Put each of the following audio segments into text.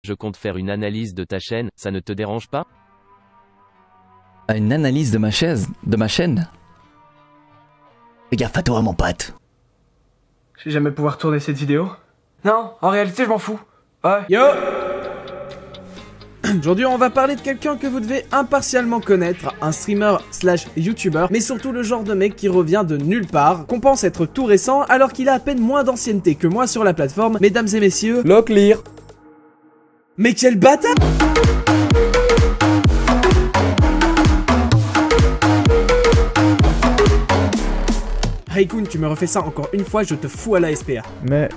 je compte faire une analyse de ta chaîne, ça ne te dérange pas? Une analyse de ma chaîne? Fais gaffe à toi, mon pote. Je vais jamais pouvoir tourner cette vidéo. Non, en réalité, je m'en fous. Ouais. Yo! Aujourd'hui, on va parler de quelqu'un que vous devez impartialement connaître, un streamer slash youtubeur, mais surtout le genre de mec qui revient de nulle part, qu'on pense être tout récent alors qu'il a à peine moins d'ancienneté que moi sur la plateforme, mesdames et messieurs, Locklear. Mais quel bâtard! Raikun, tu me refais ça encore une fois, je te fous à la SPA. Mais...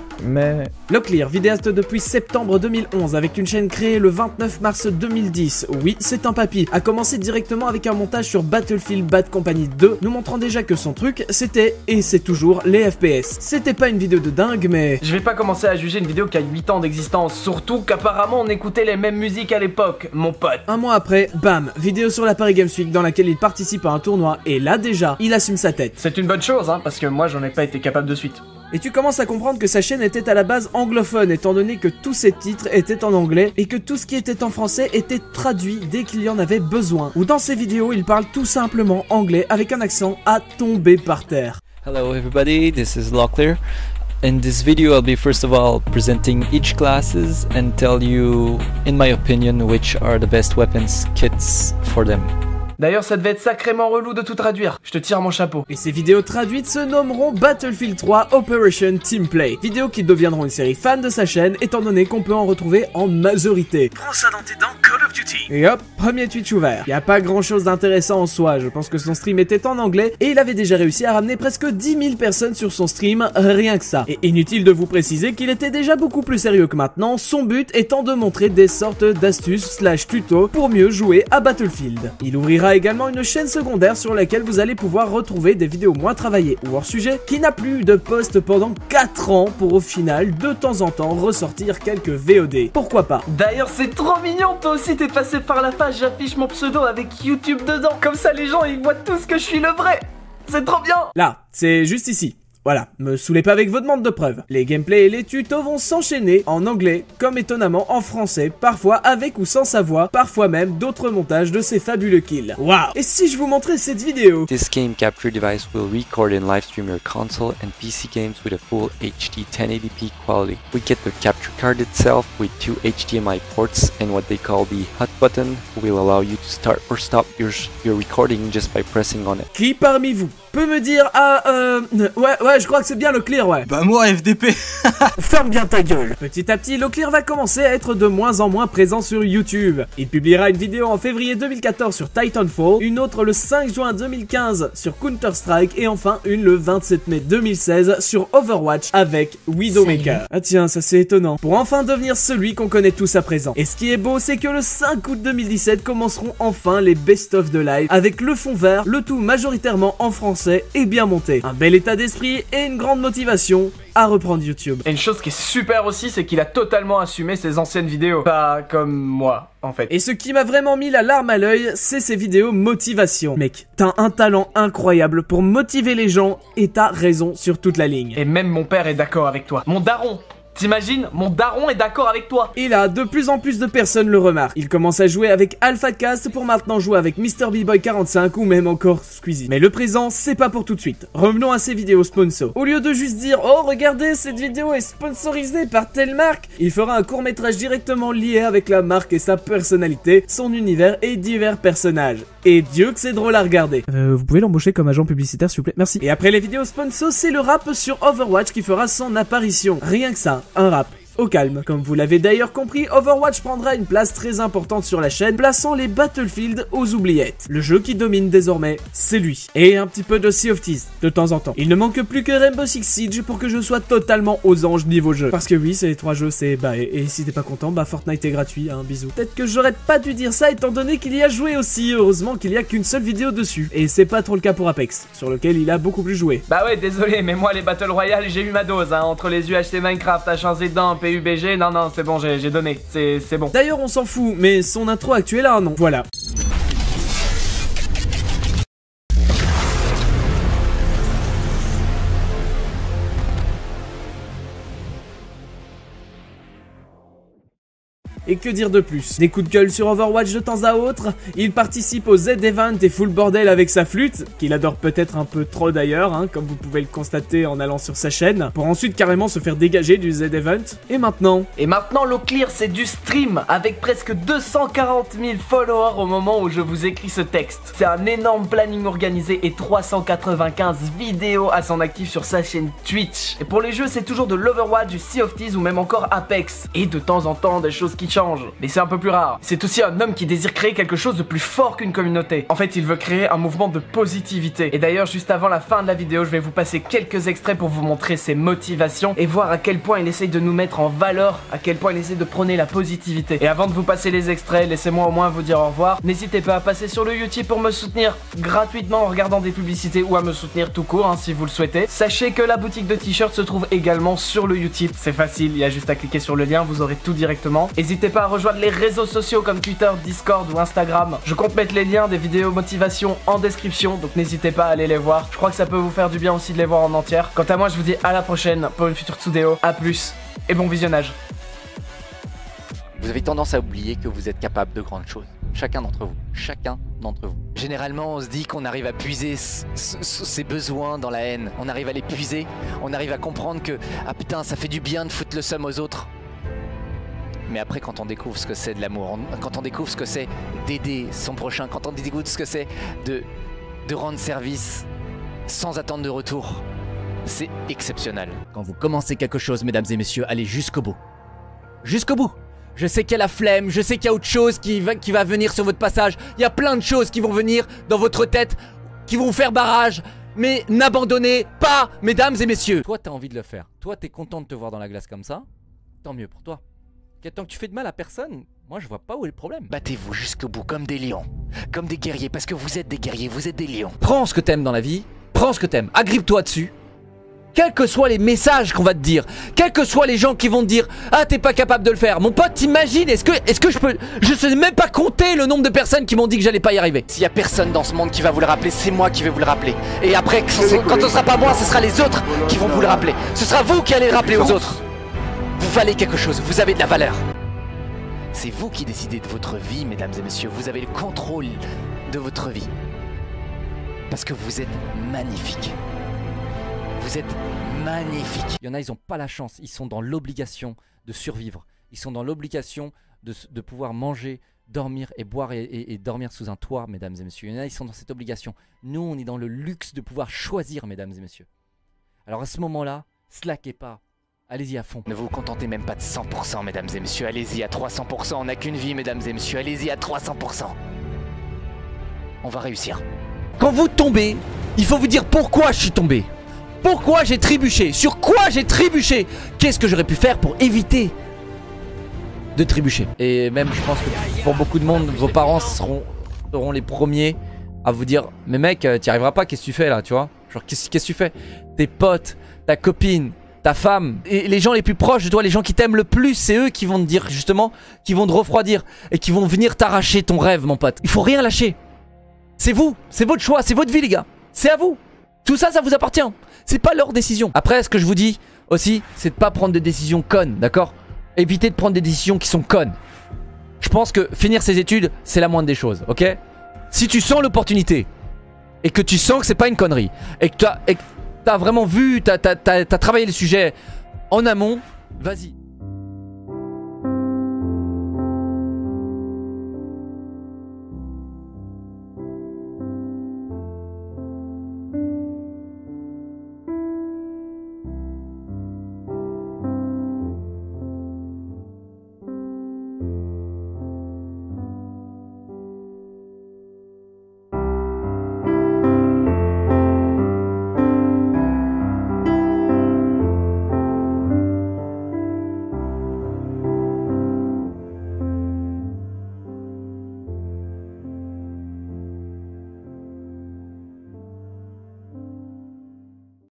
Locklear, vidéaste depuis septembre 2011, avec une chaîne créée le 29 mars 2010. Oui, c'est un papy. A commencé directement avec un montage sur Battlefield Bad Company 2, nous montrant déjà que son truc, c'était, et c'est toujours, les FPS. C'était pas une vidéo de dingue, mais... Je vais pas commencer à juger une vidéo qui a 8 ans d'existence, surtout qu'apparemment on écoutait les mêmes musiques à l'époque, mon pote. Un mois après, bam, vidéo sur la Paris Games Week dans laquelle il participe à un tournoi, et là déjà, il assume sa tête. C'est une bonne chose, hein, parce que moi j'en ai pas été capable de suite. Et tu commences à comprendre que sa chaîne était à la base anglophone, étant donné que tous ses titres étaient en anglais, et que tout ce qui était en français était traduit dès qu'il y en avait besoin. Ou dans ses vidéos, il parle tout simplement anglais avec un accent à tomber par terre. Hello everybody, this is Locklear. In this video I'll be first of all presenting each classes and tell you, in my opinion, which are the best weapons kits for them. D'ailleurs, ça devait être sacrément relou de tout traduire. Je te tire mon chapeau. Et ces vidéos traduites se nommeront Battlefield 3 Operation Teamplay. Vidéos qui deviendront une série fan de sa chaîne, étant donné qu'on peut en retrouver en majorité. Prends ça dans tes dents, Call of Duty. Et hop, premier Twitch ouvert. Y a pas grand chose d'intéressant en soi. Je pense que son stream était en anglais et il avait déjà réussi à ramener presque 10 000 personnes sur son stream, rien que ça. Et inutile de vous préciser qu'il était déjà beaucoup plus sérieux que maintenant, son but étant de montrer des sortes d'astuces slash tutos pour mieux jouer à Battlefield. Il ouvrira également une chaîne secondaire sur laquelle vous allez pouvoir retrouver des vidéos moins travaillées ou hors sujet, qui n'a plus eu de post pendant 4 ans pour au final de temps en temps ressortir quelques VOD. Pourquoi pas? D'ailleurs c'est trop mignon, toi aussi t'es passé par la page, j'affiche mon pseudo avec YouTube dedans, comme ça les gens ils voient tous que je suis le vrai. C'est trop bien. Là, c'est juste ici. Voilà, me saoulez pas avec vos demandes de preuves. Les gameplays et les tutos vont s'enchaîner en anglais, comme étonnamment en français, parfois avec ou sans sa voix, parfois même d'autres montages de ces fabuleux kills. Waouh! Et si je vous montrais cette vidéo? This game capture device will record and livestream your console and PC games with a full HD 1080p quality. We get the capture card itself with 2 HDMI ports and what they call the hot button will allow you to start or stop your recording just by pressing on it. Qui parmi vous peut me dire ouais, je crois que c'est bien Locklear, ouais. Bah moi FDP. Ferme bien ta gueule. Petit à petit, Locklear va commencer à être de moins en moins présent sur YouTube. Il publiera une vidéo en février 2014 sur Titanfall, une autre le 5 juin 2015 sur Counter-Strike et enfin une le 27 mai 2016 sur Overwatch avec Widowmaker. Ah tiens, ça c'est étonnant. Pour enfin devenir celui qu'on connaît tous à présent. Et ce qui est beau, c'est que le 5 août 2017 commenceront enfin les best-of de live avec le fond vert, le tout majoritairement en français et bien monté. Un bel état d'esprit et une grande motivation à reprendre YouTube. Et une chose qui est super aussi, c'est qu'il a totalement assumé ses anciennes vidéos. Pas comme moi, en fait. Et ce qui m'a vraiment mis la larme à l'œil, c'est ses vidéos motivation. Mec, t'as un talent incroyable pour motiver les gens et t'as raison sur toute la ligne. Et même mon père est d'accord avec toi. Mon daron! T'imagines, mon daron est d'accord avec toi. Et là, de plus en plus de personnes le remarquent. Il commence à jouer avec AlphaCast pour maintenant jouer avec MrBboy45 ou même encore Squeezie. Mais le présent, c'est pas pour tout de suite. Revenons à ses vidéos sponsor. Au lieu de juste dire « Oh, regardez, cette vidéo est sponsorisée par telle marque », il fera un court-métrage directement lié avec la marque et sa personnalité, son univers et divers personnages. Et Dieu que c'est drôle à regarder. Vous pouvez l'embaucher comme agent publicitaire s'il vous plaît, merci. Et après les vidéos sponsor, c'est le rap sur Overwatch qui fera son apparition. Rien que ça, un rap. Au calme. Comme vous l'avez d'ailleurs compris, Overwatch prendra une place très importante sur la chaîne, plaçant les Battlefield aux oubliettes. Le jeu qui domine désormais, c'est lui. Et un petit peu de Sea of Thieves, de temps en temps. Il ne manque plus que Rainbow Six Siege pour que je sois totalement aux anges niveau jeu. Parce que oui, ces 3 jeux, c'est... et si t'es pas content, Fortnite est gratuit, hein, bisous. Peut-être que j'aurais pas dû dire ça étant donné qu'il y a joué aussi, heureusement qu'il y a qu'une seule vidéo dessus. Et c'est pas trop le cas pour Apex, sur lequel il a beaucoup plus joué. Bah ouais, désolé, mais moi les Battle Royale, j'ai eu ma dose, hein, entre les UHC Minecraft, HC dedans, PUBG, non, c'est bon, j'ai donné, c'est bon. D'ailleurs, on s'en fout, mais son intro actuelle a un nom, voilà. Et que dire de plus? Des coups de gueule sur Overwatch de temps à autre, il participe au Z-Event et fout le bordel avec sa flûte, qu'il adore peut-être un peu trop d'ailleurs, hein, comme vous pouvez le constater en allant sur sa chaîne, pour ensuite carrément se faire dégager du Z-Event. Et maintenant, l'Eau-Clear, c'est du stream avec presque 240 000 followers au moment où je vous écris ce texte. C'est un énorme planning organisé et 395 vidéos à son actif sur sa chaîne Twitch. Et pour les jeux, c'est toujours de l'Overwatch, du Sea of Thieves ou même encore Apex. Et de temps en temps, des choses qui changent. Mais c'est un peu plus rare. C'est aussi un homme qui désire créer quelque chose de plus fort qu'une communauté. En fait, il veut créer un mouvement de positivité. Et d'ailleurs, juste avant la fin de la vidéo, je vais vous passer quelques extraits pour vous montrer ses motivations et voir à quel point il essaye de nous mettre en valeur, à quel point il essaie de prôner la positivité. Et avant de vous passer les extraits, laissez-moi au moins vous dire au revoir. N'hésitez pas à passer sur le YouTube pour me soutenir gratuitement en regardant des publicités ou à me soutenir tout court, hein, si vous le souhaitez. Sachez que la boutique de t-shirts se trouve également sur le YouTube. C'est facile, il y a juste à cliquer sur le lien, vous aurez tout directement. N'hésitez pas à rejoindre les réseaux sociaux comme Twitter, Discord ou Instagram. Je compte mettre les liens des vidéos motivation en description, donc n'hésitez pas à aller les voir. Je crois que ça peut vous faire du bien aussi de les voir en entière. Quant à moi, je vous dis à la prochaine pour une future Tsudeo. A plus et bon visionnage. Vous avez tendance à oublier que vous êtes capable de grandes choses. Chacun d'entre vous. Chacun d'entre vous. Généralement, on se dit qu'on arrive à puiser ses besoins dans la haine. On arrive à les puiser. On arrive à comprendre que ah putain, ça fait du bien de foutre le seum aux autres. Mais après, quand on découvre ce que c'est de l'amour, quand on découvre ce que c'est d'aider son prochain, quand on découvre ce que c'est de rendre service sans attendre de retour, c'est exceptionnel. Quand vous commencez quelque chose, mesdames et messieurs, allez jusqu'au bout. Jusqu'au bout. Je sais qu'il y a la flemme, je sais qu'il y a autre chose qui va venir sur votre passage. Il y a plein de choses qui vont venir dans votre tête, qui vont faire barrage. Mais n'abandonnez pas, mesdames et messieurs. Toi, t'as envie de le faire. Toi, t'es content de te voir dans la glace comme ça. Tant mieux pour toi. Tant que tu fais de mal à personne, moi je vois pas où est le problème. Battez-vous jusqu'au bout comme des lions, comme des guerriers, parce que vous êtes des guerriers, vous êtes des lions. Prends ce que t'aimes dans la vie, prends ce que t'aimes, agrippe-toi dessus. Quels que soient les messages qu'on va te dire, quels que soient les gens qui vont te dire « Ah, t'es pas capable de le faire ». Mon pote, t'imagines, est-ce que je peux... Je sais même pas compter le nombre de personnes qui m'ont dit que j'allais pas y arriver. S'il y a personne dans ce monde qui va vous le rappeler, c'est moi qui vais vous le rappeler. Et après, quand ce sera pas moi, ce sera les autres qui vont vous le rappeler. Ce sera vous qui allez le rappeler aux autres. Vous valez quelque chose, vous avez de la valeur. C'est vous qui décidez de votre vie, mesdames et messieurs. Vous avez le contrôle de votre vie. Parce que vous êtes magnifique. Vous êtes magnifique. Il y en a, ils n'ont pas la chance. Ils sont dans l'obligation de survivre. Ils sont dans l'obligation de pouvoir manger, dormir et boire et dormir sous un toit, mesdames et messieurs. Il y en a, ils sont dans cette obligation. Nous, on est dans le luxe de pouvoir choisir, mesdames et messieurs. Alors à ce moment-là, slackez pas. Allez-y à fond. Ne vous contentez même pas de 100%, mesdames et messieurs. Allez-y à 300%. On n'a qu'une vie, mesdames et messieurs. Allez-y à 300%. On va réussir. Quand vous tombez, il faut vous dire pourquoi je suis tombé. Pourquoi j'ai trébuché? Sur quoi j'ai trébuché? Qu'est-ce que j'aurais pu faire pour éviter de trébucher? Et même, je pense que pour beaucoup de monde, vos parents seront les premiers à vous dire « Mais mec, t'y arriveras pas, qu'est-ce que tu fais là, tu vois ?» Genre, qu'est-ce que tu fais? Tes potes, ta copine, ta femme, et les gens les plus proches de toi, les gens qui t'aiment le plus, c'est eux qui vont te dire justement, qui vont te refroidir et qui vont venir t'arracher ton rêve, mon pote. Il faut rien lâcher. C'est vous, c'est votre choix, c'est votre vie, les gars. C'est à vous. Tout ça, ça vous appartient. C'est pas leur décision. Après, ce que je vous dis aussi, c'est de pas prendre de décisions connes, d'accord? Évitez de prendre des décisions qui sont connes. Je pense que finir ses études, c'est la moindre des choses, ok? Si tu sens l'opportunité et que tu sens que c'est pas une connerie et que t'as vraiment vu, t'as travaillé le sujet en amont, vas-y.